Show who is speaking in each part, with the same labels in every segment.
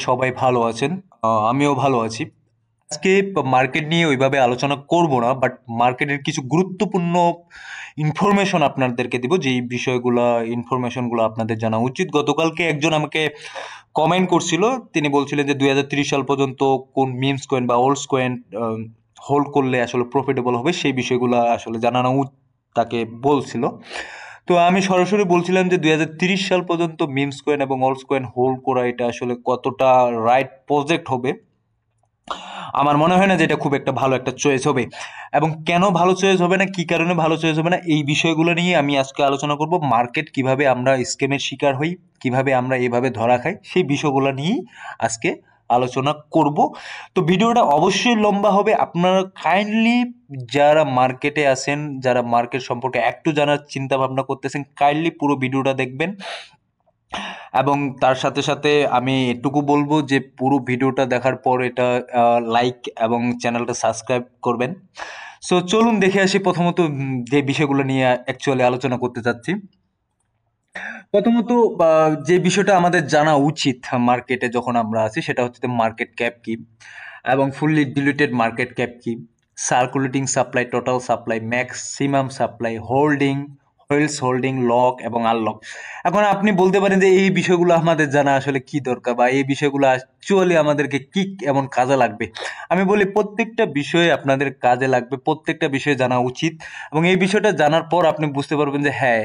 Speaker 1: সবাই ভালো আছেন। আমিও ভালো আছি। আজকে মার্কেট নিয়ে ওইভাবে আলোচনা করব না, বাট মার্কেটের কিছু গুরুত্বপূর্ণ ইনফরমেশন আপনাদেরকে দিব, যেই বিষয়গুলা ইনফরমেশনগুলো আপনাদের জানা উচিত। গতকালকে একজন আমাকে কমেন্ট করছিল, তিনি বলছিলেন যে 2030 সাল পর্যন্ত কোন মিমস কয়েন বা ওল্ডস কয়েন হোল্ড করলে আসলে প্রফিটেবল হবে, সেই বিষয়গুলো আসলে জানানো তাকে বলছিল। তো আমি সরাসরি বলছিলাম যে 2030 সাল পর্যন্ত মিমস কয়েন এবং অলস কয়েন হোল্ড করা এটা আসলে কতটা রাইট প্রজেক্ট হবে। আমার মনে হয় না যে এটা খুব একটা ভালো একটা চয়েস হবে, এবং কেন ভালো চয়েস হবে না, কি কারণে ভালো চয়েস হবে না, এই বিষয়গুলো নিয়ে আমি আজকে আলোচনা করব। মার্কেট কিভাবে আমরা স্ক্যামের শিকার হই, কিভাবে আমরা এভাবে ধরা খাই, সেই বিষয়গুলো নিয়েই আজকে আলোচনা করব। তো ভিডিওটা অবশ্যই লম্বা হবে। আপনারা কাইন্ডলি যারা মার্কেটে আছেন, যারা মার্কেট সম্পর্কে একটু জানার চিন্তা ভাবনা করতেছেন, কাইন্ডলি পুরো ভিডিওটা দেখবেন। এবং তার সাথে সাথে আমি এটুকু বলবো যে পুরো ভিডিওটা দেখার পর এটা লাইক এবং চ্যানেলটা সাবস্ক্রাইব করবেন। সো চলুন দেখে আসি প্রথমত যে বিষয়গুলো নিয়ে অ্যাকচুয়ালি আলোচনা করতে চাচ্ছি। প্রথমত যে বিষয়টা আমাদের জানা উচিত মার্কেটে যখন আমরা আছি, সেটা হচ্ছে মার্কেট ক্যাপ কি, এবং ফুললি ডিলিটেড মার্কেট ক্যাপ কি, circulating supply, total supply, maximum supply, holding, whales holding, lock এবং আনলক। এখন আপনি বলতে পারেন যে এই বিষয়গুলো আমাদের জানা আসলে কি দরকার, বা এই বিষয়গুলো অ্যাকচুয়ালি আমাদেরকে কি এমন কাজে লাগবে। আমি বলি প্রত্যেকটা বিষয়ে আপনাদের কাজে লাগবে, প্রত্যেকটা বিষয়ে জানা উচিত। এবং এই বিষয়টা জানার পর আপনি বুঝতে পারবেন যে হ্যাঁ,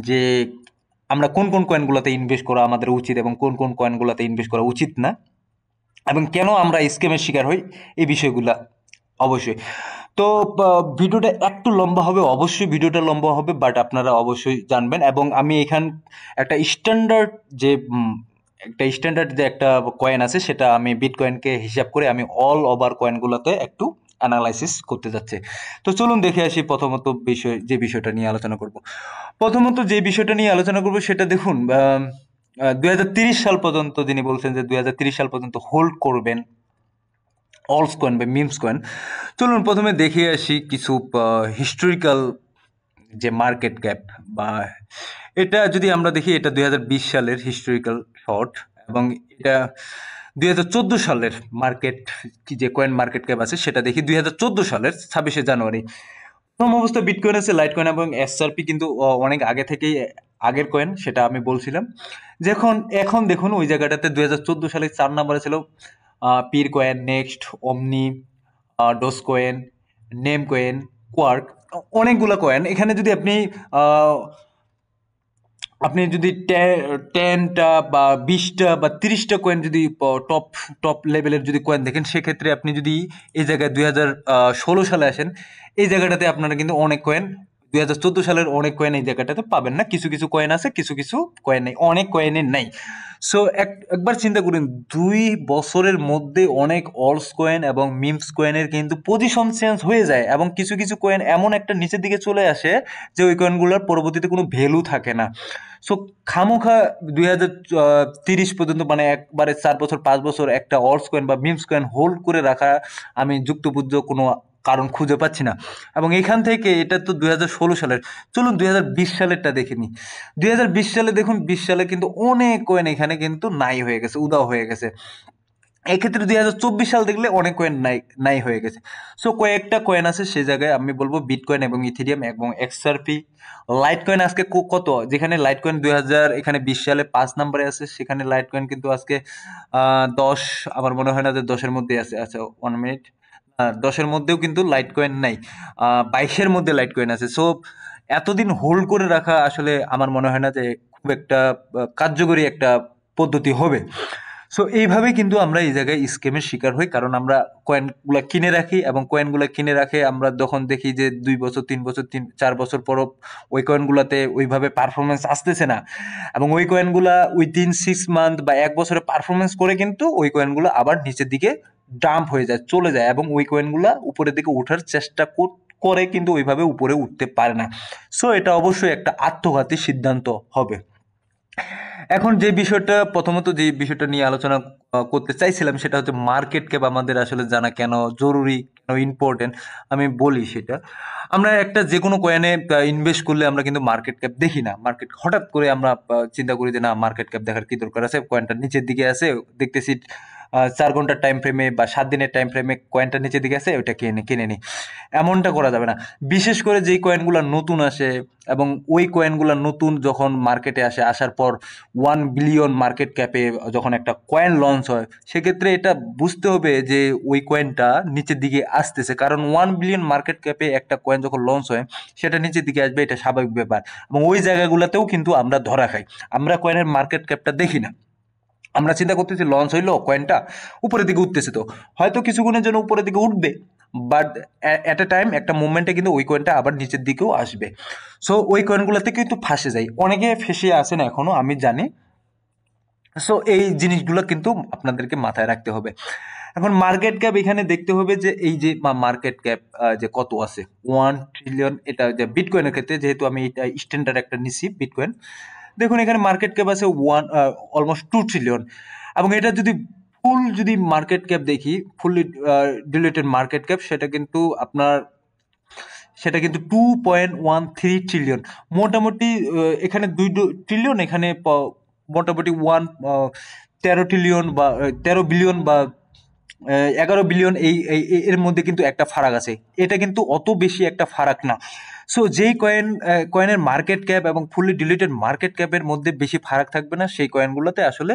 Speaker 1: যে আমরা কোন কোন কয়েনগুলোতে ইনভেস্ট করা আমাদের উচিত এবং কোন কোন কয়েনগুলোতে ইনভেস্ট করা উচিত না, এবং কেন আমরা স্ক্যামের শিকার হই, এই বিষয়গুলা অবশ্যই। তো ভিডিওটা একটু লম্বা হবে, অবশ্যই ভিডিওটা লম্বা হবে, বাট আপনারা অবশ্যই জানবেন। এবং আমি এখান একটা স্ট্যান্ডার্ড যে একটা কয়েন আছে, সেটা আমি বিটকয়েনকে হিসাব করে আমি অল ওভার কয়েনগুলোতে একটু অ্যানালাইসিস করতে যাচ্ছে। তো চলুন দেখে আসি প্রথমত যে বিষয়টা নিয়ে আলোচনা করব। প্রথমত যে বিষয়টা নিয়ে আলোচনা করব সেটা দেখুন, 2030 সাল পর্যন্ত যিনি বলছেন যে 2030 সাল পর্যন্ত হোল্ড করবেন অলস কয়েন বা মিমস কয়েন। চলুন প্রথমে দেখে আসি কিছু হিস্টোরিক্যাল যে মার্কেট ক্যাপ, বা এটা যদি আমরা দেখি, এটা 2020 সালের হিস্টোরিক্যাল শর্ট, এবং এটা 2014 সালের মার্কেট কি যে কয়েন মার্কেট ক্যাপ আছে সেটা দেখি 2014 সালের 26শে জানুয়ারি। প্রথম অবস্থা বিটকয়েন আছে, লাইট কয়েন এবং এসআরপি কিন্তু অনেক আগে থেকেই আগের কয়েন, সেটা আমি বলছিলাম। যখন এখন দেখুন ওই জায়গাটাতে 2014 সালে 4 নম্বরে ছিল পির কয়েন, নেক্সট, অমনি, dose coin, name coin, quark, অনেকগুলো কয়েন। এখানে যদি আহ, আপনি যদি 10টা বা 20টা বা 30টা কয়েন যদি টপ টপ লেভেলের যদি কয়েন দেখেন, সেক্ষেত্রে আপনি যদি এই জায়গায় 2016 সালে আসেন, এই জায়গাটাতে আপনারা কিন্তু অনেক কয়েন, 2014 সালের অনেক কয়েন এই জায়গাটাতে পাবেন না। কিছু কিছু কয়েন আছে, কিছু কিছু কয়েন নেই, অনেক কয়েনের নাই। সো একবার চিন্তা করুন, 2 বছরের মধ্যে অনেক অলস কয়েন এবং মিমস কয়েনের কিন্তু পজিশন চেঞ্জ হয়ে যায়, এবং কিছু কিছু কয়েন এমন একটা নিচের দিকে চলে আসে যে ওই কয়েনগুলোর পরবর্তীতে কোনো ভ্যালু থাকে না। সো খামোখা 2030 পর্যন্ত, মানে একবারে 4 বছর 5 বছর একটা অলস কয়েন বা মিমস কয়েন হোল্ড করে রাখা আমি যুক্তিযুক্ত কোনো কারণ খুঁজে পাচ্ছি না। এবং এখান থেকে এটা তো 2016 সালের, চলুন 2020 সালেরটা দেখে নিই। 2020 সালে দেখুন, 20 সালে কিন্তু অনেক কয়েন এখানে কিন্তু নাই হয়ে গেছে, উধাও হয়ে গেছে। এক্ষেত্রে 2024 সাল দেখলে অনেক কয়েন নাই নাই হয়ে গেছে। সো কয়েকটা কয়েন আছে সেই জায়গায় আমি বলবো বিটকয়েন এবং ইথেরিয়াম এবং এক্সআরপি। লাইট কয়েন আজকে কত, যেখানে লাইট কয়েন এখানে 20 সালে 5 নম্বরে আছে, সেখানে লাইট কয়েন কিন্তু আজকে 10, আমার মনে হয় না যে 10-এর মধ্যে আছে। আচ্ছা, 1 মিনিট, 10-এর মধ্যেও কিন্তু লাইট কয়েন নাই, 22-এর মধ্যে লাইট কয়েন আছে। সো এতদিন হোল্ড করে রাখা আসলে আমার মনে হয় না যে খুব একটা কার্যকরী একটা পদ্ধতি হবে। সো এইভাবে কিন্তু আমরা এই জায়গায় স্ক্যামের শিকার হই, কারণ আমরা কয়েনগুলা কিনে রাখি, এবং কয়েনগুলা কিনে রাখে আমরা যখন দেখি যে 2 বছর 3 বছর 4 বছর পরও ওই কয়েনগুলাতে ওইভাবে পারফরমেন্স আসতেছে না, এবং ওই কয়েনগুলা উইদিন 6 মান্থ বা 1 বছরে পারফরমেন্স করে কিন্তু ওই কয়েনগুলো আবার নিচের দিকে ডাম্প হয়ে যায়, চলে যায়, এবং ওই কয়েনগুলা উপরের দিকে ওঠার চেষ্টা করে কিন্তু ওইভাবে উপরে উঠতে পারে না। সো এটা অবশ্যই একটা আত্মঘাতী সিদ্ধান্ত হবে। এখন যে বিষয়টা প্রথমত যে বিষয়টা নিয়ে আলোচনা করতে চাইছিলাম সেটা হচ্ছে মার্কেট ক্যাপ আমাদের আসলে জানা কেন জরুরি, কেন ইম্পর্টেন্ট, আমি বলি সেটা। আমরা একটা যে কোনো কয়েনে ইনভেস্ট করলে আমরা কিন্তু মার্কেট ক্যাপ দেখি না। মার্কেট হঠাৎ করে আমরা চিন্তা করি যে না মার্কেট ক্যাপ দেখার কি দরকার আছে, কয়েনটা নিচের দিকে আছে, দেখতেছি 4 ঘন্টার টাইম ফ্রেমে বা 7 দিনের টাইম ফ্রেমে কয়েনটা নিচের দিকে আছে, ওইটা কিনে নি। এমনটা করা যাবে না। বিশেষ করে যেই কয়েনগুলো নতুন আসে এবং ওই কয়েনগুলো নতুন যখন মার্কেটে আসে, আসার পর 1 বিলিয়ন মার্কেট ক্যাপে যখন একটা কয়েন লঞ্চ হয়, সেক্ষেত্রে এটা বুঝতে হবে যে ওই কয়েনটা নিচের দিকে আসতেছে। কারণ 1 বিলিয়ন মার্কেট ক্যাপে একটা কয়েন যখন লঞ্চ হয় সেটা নিচের দিকে আসবে, এটা স্বাভাবিক ব্যাপার। এবং ওই জায়গাগুলোতেও কিন্তু আমরা ধরা খাই, আমরা কয়েনের মার্কেট ক্যাপটা দেখি না। আমরা চিন্তা করতেছি লঞ্চ হইলো কয়েনটা, উপরের দিকে উঠতেছে, তো হয়তো কিছুক্ষণের জন্য উপরের দিকে উঠবে, বাট এট এ টাইম একটা মুভমেন্টে কিন্তু ওই কয়েনটা আবার নিচের দিকেও আসবে। সো ওই কয়েনগুলোতে কিন্তু ফাঁসে যায়, অনেকে ফেসে আসে না এখনো, আমি জানি। সো এই জিনিসগুলো কিন্তু আপনাদেরকে মাথায় রাখতে হবে। এখন মার্কেট ক্যাপ এখানে দেখতে হবে যে এই যে মার্কেট ক্যাপ যে কত আছে, 1 ট্রিলিয়ন। এটা যে বিটকয়েনের ক্ষেত্রে, যেহেতু আমি এটা স্ট্যান্ডার্ড একটা নিছি বিটকয়েন, দেখুন এখানে মার্কেট ক্যাপ আছে অলমোস্ট 2 ট্রিলিয়ন। এবং এটা যদি ফুল যদি মার্কেট ক্যাপ দেখি, ফুললি ডিলিটেড মার্কেট ক্যাপ, সেটা কিন্তু 2.13 ট্রিলিয়ন। মোটামুটি এখানে 2 ট্রিলিয়ন, এখানে মোটামুটি 13 ট্রিলিয়ন বা 13 বিলিয়ন বা 11 বিলিয়ন, এর মধ্যে কিন্তু একটা ফারাক আছে। এটা কিন্তু অত বেশি একটা ফারাক না। সো যেই কয়েনের মার্কেট ক্যাপ এবং ফুললি ডিলিটেড মার্কেট ক্যাপের মধ্যে বেশি ফারাক থাকবে না, সেই কয়েনগুলোতে আসলে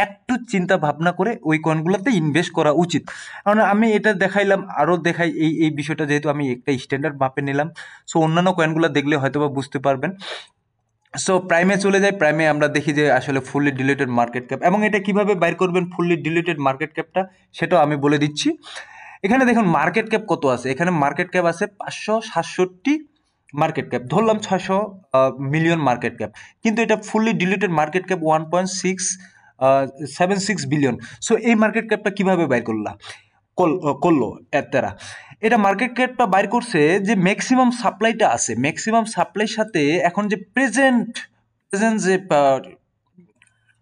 Speaker 1: একটু চিন্তা ভাবনা করে ওই কয়েনগুলোতে ইনভেস্ট করা উচিত। কারণ আমি এটা দেখাইলাম, আরও দেখাই এই বিষয়টা, যেহেতু আমি একটা স্ট্যান্ডার্ড মাপে নিলাম। সো অন্যান্য কয়েনগুলো দেখলে হয়তো বা বুঝতে পারবেন। সো প্রাইমে চলে যাই, প্রাইমে আমরা দেখি যে আসলে ফুললি ডিলিটেড মার্কেট ক্যাপ, এবং এটা কিভাবে বাইর করবেন ফুললি ডিলিটেড মার্কেট ক্যাপটা, সেটাও আমি বলে দিচ্ছি। এখানে দেখুন মার্কেট ক্যাপ কত আছে, এখানে মার্কেট ক্যাপ আছে 567 মার্কেট ক্যাপ, ধরলাম 600 মিলিয়ন মার্কেট ক্যাপ, কিন্তু এটা fully deleted market cap 1.76 billion. So এই মার্কেট ক্যাপটা কিভাবে বাইর করলো এরা? এটা মার্কেট ক্যাপটা বাইর করছে যে ম্যাক্সিমাম সাপ্লাইটা আছে, ম্যাক্সিমাম সাপ্লাইয়ের সাথে এখন যে প্রেজেন্ট যে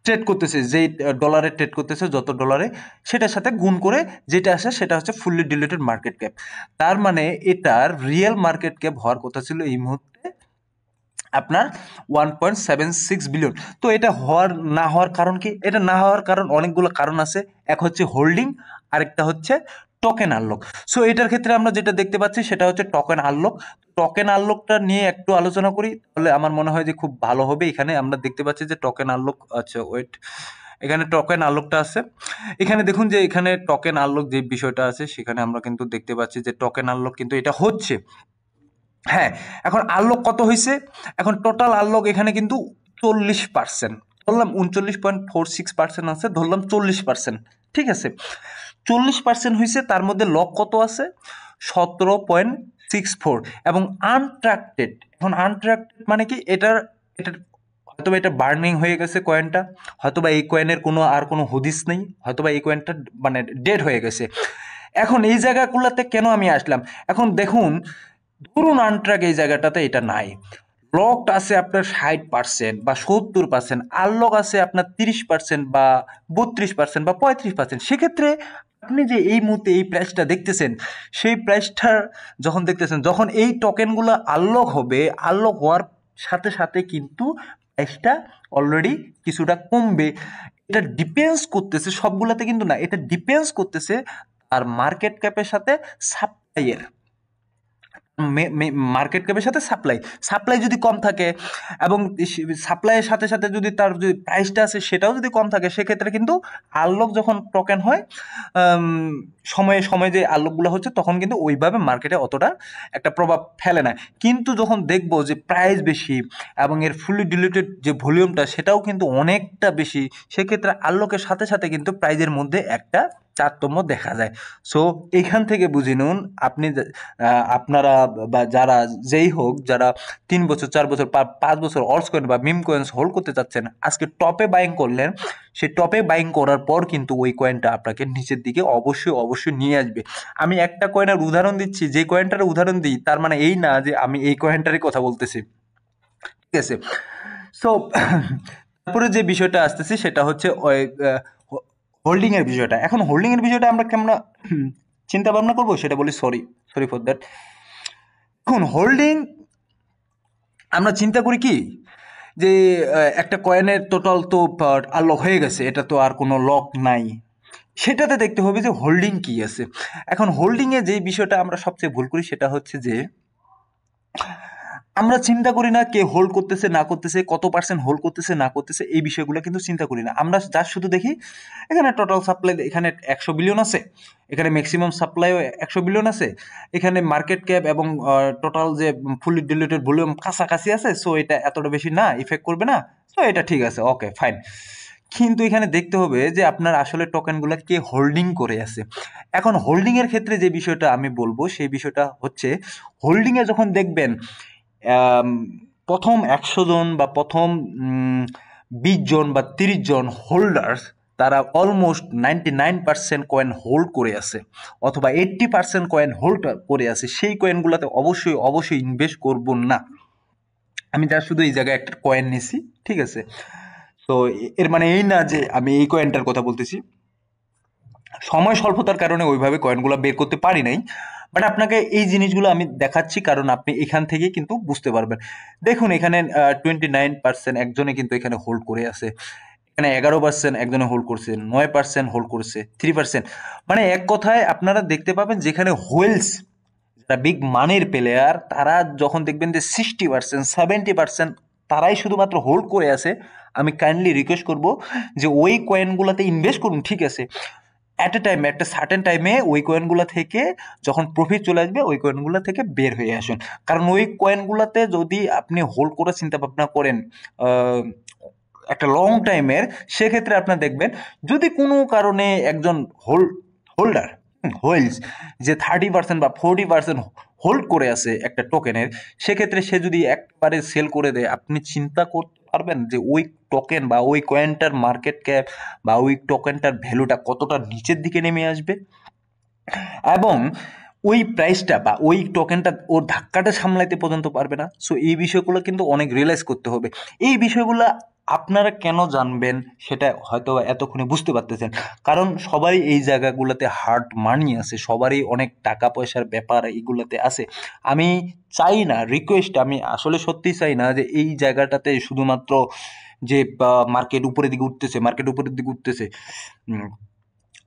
Speaker 1: ট্রেড করতেছে, যেই ডলারে ট্রেড করতেছে, যত ডলারে, সেটার সাথে গুণ করে যেটা আসে সেটা হচ্ছে ফুললি ডিলিটেড মার্কেট ক্যাপ। তার মানে এটার রিয়েল মার্কেট ক্যাপ হওয়ার কথা ছিল এই মুহূর্তে আপনার 1.76 বিলিয়ন। তো এটা না হওয়ার কারণ কি? এটা না হওয়ার কারণ অনেকগুলো কারণ আছে। এক হচ্ছে হোল্ডিং, আরেকটা হচ্ছে টোকেন আনলক। সো এটার ক্ষেত্রে আমরা যেটা দেখতে পাচ্ছি সেটা হচ্ছে টোকেন আনলক। টোকেন আনলকটা নিয়ে একটু আলোচনা করি, তাহলে আমার মনে হয় যে খুব ভালো হবে। এখানে আমরা দেখতে পাচ্ছি যে টোকেন আনলক, আচ্ছা ওয়েট, এখানে টোকেন আনলকটা আছে। এখানে দেখুন যে এখানে টোকেন আনলক যে বিষয়টা আছে, সেখানে আমরা কিন্তু দেখতে পাচ্ছি যে টোকেন আনলক কিন্তু এটা হচ্ছে। হ্যাঁ, এখন আনলক কত হয়েছে? এখন টোটাল আনলক এখানে কিন্তু 40%, ধরলাম 39.46% আছে, ধরলাম 40%, ঠিক আছে। 40% হয়েছে, তার মধ্যে লক কত আছে? 17.64। এবং আনট্রাক্টেড, এখন আনট্রাক্টেড মানে কি? এটার হয়তোবা এটা বার্নিং হয়ে গেছে কয়েনটা, হয়তোবা এই কয়েনের কোনো হদিস নেই, হয়তোবা এই কয়েনটা মানে ডেড হয়ে গেছে। এখন এই জায়গাগুলোতে কেন আমি আসলাম? এখন দেখুন, ধরুন আনট্রাক এই জায়গাটাতে এটা নাই, লকড আছে আপনার 60% বা 70%, আনলক আছে আপনার 30% বা 32% বা 35%। সেক্ষেত্রে আপনি যে এই মুহূর্তে এই প্রাইসটা দেখতেছেন, সেই প্রাইসটার যখন দেখতেছেন, যখন এই টোকেনগুলো আনলক হবে, আনলক হওয়ার সাথে সাথে কিন্তু প্রাইসটা অলরেডি কিছুটা কমবে। এটা ডিপেন্ডস করতেছে, সবগুলাতে কিন্তু না, এটা ডিপেন্ডস করতেছে আর মার্কেট ক্যাপের সাথে সাপ্লাইয়ের, মার্কেট ক্যাপের সাথে সাপ্লাই যদি কম থাকে এবং সাপ্লাইয়ের সাথে সাথে যদি তার যদি প্রাইসটা আছে সেটাও যদি কম থাকে, সেক্ষেত্রে কিন্তু আনলক যখন টোকেন হয়, সময়ে সময়ে যে আনলকগুলো হচ্ছে, তখন কিন্তু ওইভাবে মার্কেটে অতটা একটা প্রভাব ফেলে না। কিন্তু যখন দেখবো যে প্রাইস বেশি এবং এর ফুলি ডিলিটেড যে ভলিউমটা সেটাও কিন্তু অনেকটা বেশি, সেক্ষেত্রে আনলকের সাথে সাথে কিন্তু প্রাইজের মধ্যে একটা তারতম্য দেখা যায়। সো এইখান থেকে বুঝে নিন, আপনারা বা যারা যেই হোক, যারা 3 বছর 4 বছর 5 বছর অল্টস কয়েন বা মিম কয়েন্স হোল্ড করতে চাচ্ছেন, আজকে টপে বাইং করলেন, সেই টপে বাইং করার পর কিন্তু ওই কয়েনটা আপনাকে নিচের দিকে অবশ্যই অবশ্যই নিয়ে আসবে। আমি একটা কয়েনের উদাহরণ দিচ্ছি, যে কয়েনটার উদাহরণ দিই তার মানে এই না যে আমি এই কয়েনটারই কথা বলতেছি, ঠিক আছে। সো তারপরে যে বিষয়টা আসতেছি সেটা হচ্ছে হোল্ডিং এর বিষয়টা। এখন হোল্ডিং এর বিষয়টা আমরা কেমন চিন্তা ভাবনা করবো সেটা বলি। Sorry sorry for that. এখন হোল্ডিং আমরা চিন্তা করি কি যে একটা কয়েনের টোটাল তো আনলক হয়ে গেছে, এটা তো আর কোনো লক নাই, সেটাতে দেখতে হবে যে হোল্ডিং কি আছে। এখন হোল্ডিং এ যে বিষয়টা আমরা সবচেয়ে ভুল করি সেটা হচ্ছে যে আমরা চিন্তা করি না কে হোল্ড করতেছে না করতেছে, কত পার্সেন্ট হোল্ড করতেছে না করতেছে, এই বিষয়গুলো কিন্তু চিন্তা করি না। আমরা যা শুধু দেখি এখানে টোটাল সাপ্লাই এখানে 100 বিলিয়ন আছে, এখানে ম্যাক্সিমাম সাপ্লাইও 100 বিলিয়ন আছে, এখানে মার্কেট ক্যাপ এবং টোটাল যে ফুলি ডিলিটেড ভলিউম কাছাকাছি আছে, সো এটা এতটা বেশি না, ইফেক্ট করবে না, সো এটা ঠিক আছে, ওকে ফাইন। কিন্তু এখানে দেখতে হবে যে আপনার আসলে টোকেনগুলো কে হোল্ডিং করে আছে। এখন হোল্ডিং এর ক্ষেত্রে যে বিষয়টা আমি বলবো সেই বিষয়টা হচ্ছে হোল্ডিং এ যখন দেখবেন প্রথম 100 জন বা প্রথম 20 জন বা 30 জন হোল্ডার্স তারা অলমোস্ট 99% কয়েন হোল্ড করে আছে অথবা 80% কয়েন হোল্ড করে আছে, সেই কয়েনগুলোতে অবশ্যই অবশ্যই ইনভেস্ট করব না। আমি যা শুধু এই জায়গায় একটা কয়েন নিছি, ঠিক আছে? তো এর মানে এই না যে আমি এই কয়েনটার কথা বলতেছি, সময় স্বল্পতার কারণে ওইভাবে কয়েনগুলো বের করতে পারি নাই, বাট আপনাকে এই জিনিসগুলো আমি দেখাচ্ছি কারণ আপনি এখান থেকে কিন্তু বুঝতে পারবেন। দেখুন এখানে 29% একজনে কিন্তু এখানে হোল্ড করে আছে, এখানে 11% একজনে হোল্ড করছে, 9% হোল্ড করছে, 3%। মানে এক কথায় আপনারা দেখতে পাবেন যেখানে হোয়েলস যারা বিগ মানির প্লেয়ার তারা যখন দেখবেন যে 60% 70% তারাই শুধুমাত্র হোল্ড করে আছে, আমি কাইন্ডলি রিকোয়েস্ট করব যে ওই কয়েনগুলোতে ইনভেস্ট করুন, ঠিক আছে? অ্যাট এ টাইম, একটা সার্টেন টাইমে ওই কয়েনগুলো থেকে যখন প্রফিট চলে আসবে ওই কয়েনগুলো থেকে বের হয়ে আসুন। কারণ ওই কয়েনগুলোতে যদি আপনি হোল্ড করার চিন্তা ভাবনা করেন একটা লং টাইমের, সেক্ষেত্রে আপনার দেখবেন যদি কোনো কারণে একজন হোল্ডার হোল্ডস যে 30% বা 40% হোল্ড করে আছে একটা টোকেনের, সেক্ষেত্রে সে যদি একবারে সেল করে দেয়, আপনি চিন্তা করতে পারবেন যে ওই টোকেন বা ওই কয়েনটার মার্কেট ক্যাপ বা ওই টোকেনটার ভ্যালুটা কতটা নিচের দিকে নেমে আসবে, এবং ওই প্রাইসটা বা ওই টোকেনটা ওর ধাক্কাটা সামলাইতে পর্যন্ত পারবে না। সো এই বিষয়গুলো কিন্তু অনেক রিয়েলাইজ করতে হবে। এই বিষয়গুলো আপনারা কেন জানবেন সেটা হয়তো এতক্ষণে বুঝতে পারতেছেন, কারণ সবাই এই জায়গাগুলোতে হার্ড মানি আছে, সবারই অনেক টাকা পয়সার ব্যাপার এইগুলোতে আছে। আমি চাই না, রিকোয়েস্ট, আমি আসলে সত্যি চাই না যে এই জায়গাটাতে শুধুমাত্র যে মার্কেট উপরের দিকে উঠতেছে, মার্কেট উপরের দিকে উঠতেছে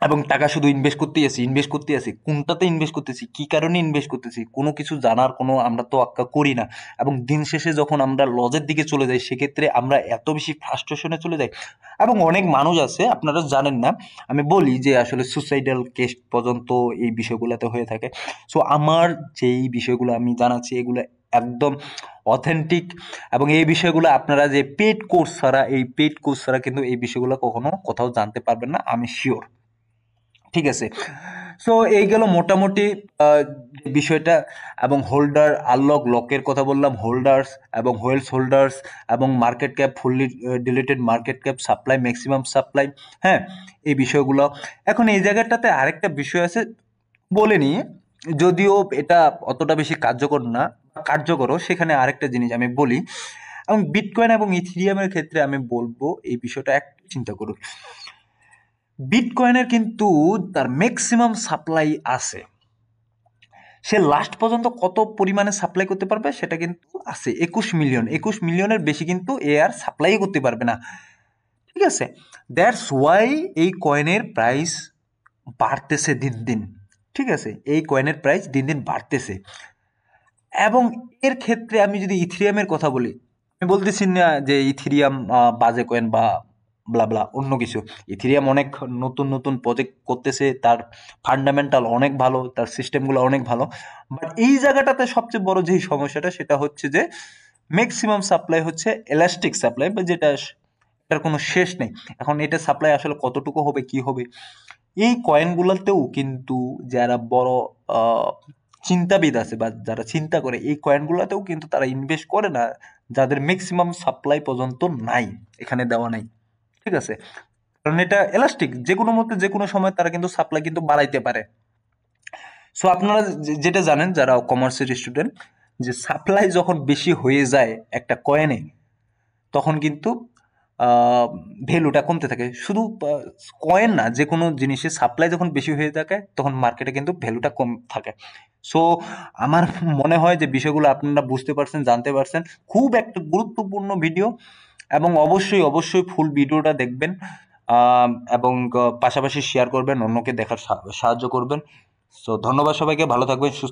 Speaker 1: এবং টাকা শুধু ইনভেস্ট করতে আছি, কোনটাতে ইনভেস্ট করতেছি, কি কারণে ইনভেস্ট করতেছি, কোনো কিছু জানার কোনো আমরা তো আক্কা করি না। এবং দিন শেষে যখন আমরা লজের দিকে চলে যাই সেক্ষেত্রে আমরা এত বেশি ফ্রাস্ট্রেশনে চলে যাই। এবং অনেক মানুষ আছে আপনারা জানেন না, আমি বলি যে আসলে সুসাইডাল কেস পর্যন্ত এই বিষয়গুলোতে হয়ে থাকে। সো আমার যেই বিষয়গুলো আমি জানাচ্ছি এগুলো একদম অথেন্টিক, এবং এই বিষয়গুলো আপনারা যে পেইড কোর্স ছাড়া কিন্তু এই বিষয়গুলো কখনো কোথাও জানতে পারবেন না, আমি শিওর। ঠিক আছে? সো এই গেল মোটামুটি বিষয়টা। এবং হোল্ডার আনলক লকের কথা বললাম, হোল্ডার্স এবং হোয়েলস হোল্ডার্স এবং market cap, fully deleted market cap, supply, maximum supply, হ্যাঁ, এই বিষয়গুলো। এখন এই জায়গাটাতে আরেকটা বিষয় আছে, বলে নিই, যদিও এটা অতটা বেশি কার্যকর না, কার্যকরও, সেখানে আরেকটা জিনিস আমি বলি। এবং বিটকয়েন এবং ইথিরিয়ামের ক্ষেত্রে আমি বলবো এই বিষয়টা একটু চিন্তা করুন। বিটকয়েনের কিন্তু তার ম্যাক্সিমাম সাপ্লাই আছে, সে লাস্ট পর্যন্ত কত পরিমাণে সাপ্লাই করতে পারবে সেটা কিন্তু আছে 21 মিলিয়ন, 21 মিলিয়নের বেশি কিন্তু এ আর সাপ্লাই করতে পারবে না, ঠিক আছে? দ্যাটস ওয়াই এই কয়েনের প্রাইস বাড়তেছে দিন দিন, ঠিক আছে? এই কয়েনের প্রাইস দিন দিন বাড়তেছে। এবং এর ক্ষেত্রে আমি যদি ইথিরিয়ামের কথা বলি, আমি বলতেছি না যে ইথিরিয়াম বাজে কয়েন বা ব্লা ব্লা অন্য কিছু। ইথিরিয়াম অনেক নতুন নতুন প্রজেক্ট করতেছে, তার ফান্ডামেন্টাল অনেক ভালো, তার সিস্টেমগুলো অনেক ভালো। বাট এই জায়গাটাতে সবচেয়ে বড় যেই সমস্যাটা সেটা হচ্ছে যে ম্যাক্সিমাম সাপ্লাই হচ্ছে এলাস্টিক সাপ্লাই, বা যেটা এটার কোনো শেষ নেই। এখন এটা সাপ্লাই আসলে কতটুকু হবে কি হবে, এই কয়েনগুলোতেও কিন্তু যারা বড় আহ, চিন্তাবিদ আছে বা যারা চিন্তা করে এই কয়েনগুলোতেও কিন্তু তারা ইনভেস্ট করে না যাদের ম্যাক্সিমাম সাপ্লাই পর্যন্ত নাই, এখানে দেওয়া নাই, ঠিক আছে? কারণ এটা এলাস্টিক, যে কোনো মতে যে কোনো সময় তারা কিন্তু সাপ্লাই কিন্তু বাড়াইতে পারে। সো আপনারা যেটা জানেন যারা কমার্সের স্টুডেন্ট, যে সাপ্লাই যখন বেশি হয়ে যায় একটা কয়েনে, তখন কিন্তু ভ্যালুটা কমতে থাকে। শুধু কয়েন না, যে কোনো জিনিসের সাপ্লাই যখন বেশি হয়ে থাকে তখন মার্কেটে কিন্তু ভ্যালুটা কম থাকে। সো আমার মনে হয় যে বিষয়গুলো আপনারা বুঝতে পারছেন, জানতে পারছেন। খুব একটা গুরুত্বপূর্ণ ভিডিও, এবং অবশ্যই অবশ্যই ফুল ভিডিওটা দেখবেন, এবং পাশাপাশি শেয়ার করবেন, অন্যকে দেখার সাহায্য করবেন। সো ধন্যবাদ সবাইকে, ভালো থাকবেন, সুস্থ